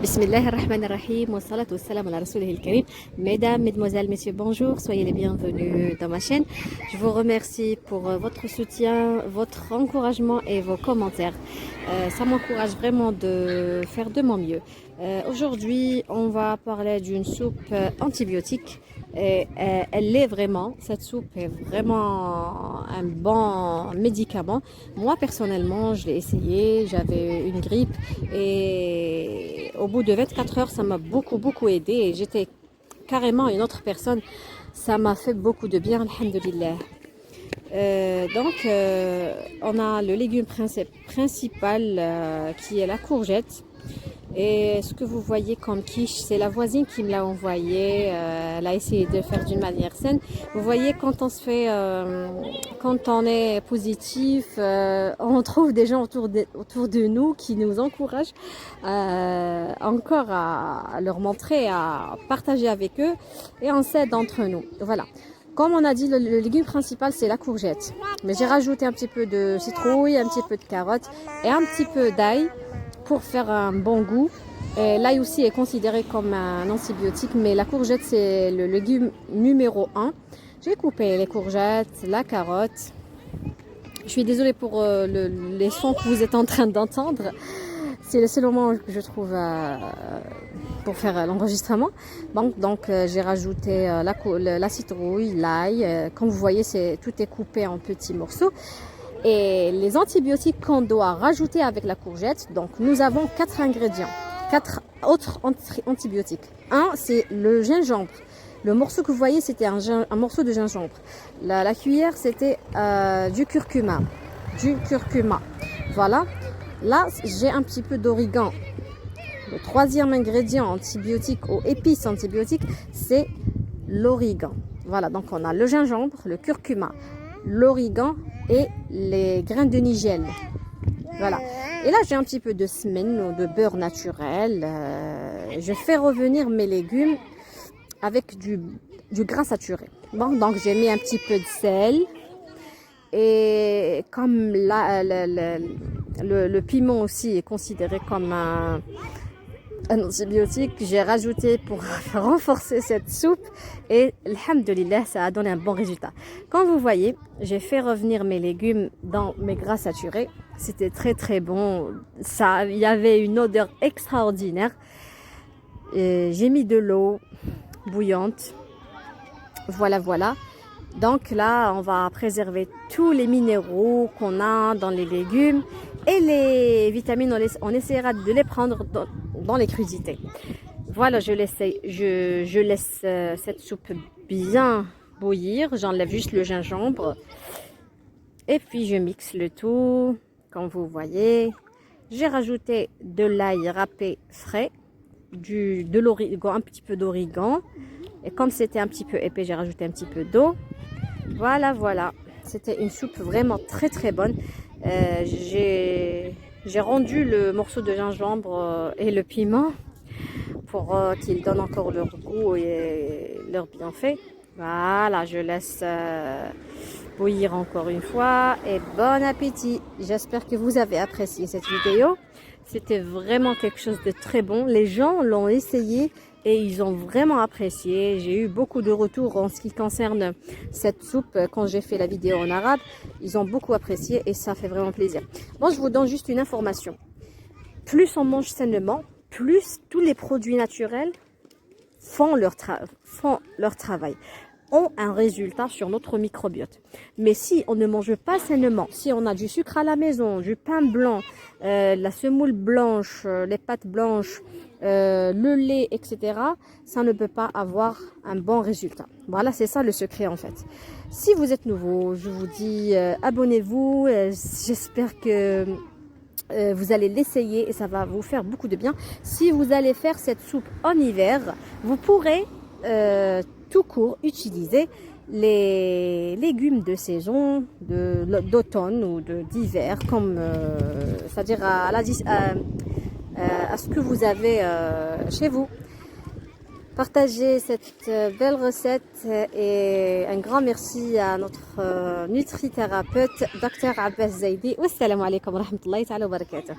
Bismillahirrahmanirrahim, wa salatu wa salam ala rasulihil karim. Mesdames, mesdemoiselles, messieurs, bonjour, soyez les bienvenus dans ma chaîne. Je vous remercie pour votre soutien, votre encouragement et vos commentaires. Ça m'encourage vraiment de faire de mon mieux. Aujourd'hui, on va parler d'une soupe antibiotique. Et elle l'est vraiment, cette soupe est vraiment un bon médicament. Moi personnellement, je l'ai essayé, j'avais une grippe et au bout de 24 heures, ça m'a beaucoup aidé et j'étais carrément une autre personne. Ça m'a fait beaucoup de bien, alhamdoulilah. On a le légume principal qui est la courgette. Et ce que vous voyez comme quiche, c'est la voisine qui me l'a envoyé. Elle a essayé de le faire d'une manière saine. Vous voyez, quand quand on est positif, on trouve des gens autour de nous qui nous encouragent encore à leur montrer, à partager avec eux et on s'aide entre nous. Voilà. Comme on a dit, le légume principal, c'est la courgette. Mais j'ai rajouté un petit peu de citrouille, un petit peu de carotte et un petit peu d'ail pour faire un bon goût. L'ail aussi est considéré comme un antibiotique, mais la courgette, c'est le légume numéro 1. J'ai coupé les courgettes, la carotte. Je suis désolée pour les sons que vous êtes en train d'entendre. C'est le seul moment que je trouve pour faire l'enregistrement. Donc j'ai rajouté la citrouille, l'ail. Comme vous voyez, tout est coupé en petits morceaux. Et les antibiotiques qu'on doit rajouter avec la courgette, donc nous avons 4 ingrédients, 4 autres antibiotiques. Un, c'est le gingembre. Le morceau que vous voyez, c'était un morceau de gingembre. La cuillère, c'était du curcuma. Voilà. Là, j'ai un petit peu d'origan. Le troisième ingrédient antibiotique ou épice antibiotique, c'est l'origan. Voilà, donc on a le gingembre, le curcuma, l'origan et les grains de nigel. Voilà. Et là, j'ai un petit peu de semaine ou de beurre naturel. Je fais revenir mes légumes avec du gras saturé. Bon, donc j'ai mis un petit peu de sel. Et comme le piment aussi est considéré comme un antibiotique, j'ai rajouté pour renforcer cette soupe et alhamdoulilah, ça a donné un bon résultat. Comme vous voyez, j'ai fait revenir mes légumes dans mes gras saturés. C'était très bon. Il y avait une odeur extraordinaire. J'ai mis de l'eau bouillante. Voilà. Donc là, on va préserver tous les minéraux qu'on a dans les légumes et les vitamines, on essaiera de les prendre dans les crudités. Voilà, je laisse cette soupe bien bouillir. J'enlève juste le gingembre et puis je mixe le tout. Comme vous voyez, j'ai rajouté de l'ail râpé frais, de l'origan, un petit peu d'origan. Et comme c'était un petit peu épais, j'ai rajouté un petit peu d'eau. Voilà. C'était une soupe vraiment très bonne. J'ai rendu le morceau de gingembre et le piment pour qu'ils donnent encore leur goût et leur bienfait. Voilà, je laisse bouillir encore une fois et bon appétit. J'espère que vous avez apprécié cette vidéo. C'était vraiment quelque chose de très bon. Les gens l'ont essayé et ils ont vraiment apprécié. J'ai eu beaucoup de retours en ce qui concerne cette soupe quand j'ai fait la vidéo en arabe. Ils ont beaucoup apprécié et ça fait vraiment plaisir. Bon, je vous donne juste une information. Plus on mange sainement, plus tous les produits naturels font leur travail, ont un résultat sur notre microbiote. Mais si on ne mange pas sainement, si on a du sucre à la maison, du pain blanc, la semoule blanche, les pâtes blanches, le lait, etc., ça ne peut pas avoir un bon résultat. Voilà, c'est ça le secret en fait. Si vous êtes nouveau, je vous dis abonnez-vous. J'espère que vous allez l'essayer et ça va vous faire beaucoup de bien. Si vous allez faire cette soupe en hiver, vous pourrez tout court utiliser les légumes de saison, d'automne ou d'hiver, comme c'est-à-dire à ce que vous avez chez vous. Partagez cette belle recette et un grand merci à notre nutrithérapeute, Dr Abbas Zaidi. Wassalamu alaikum wa rahmatullahi wa barakatuh.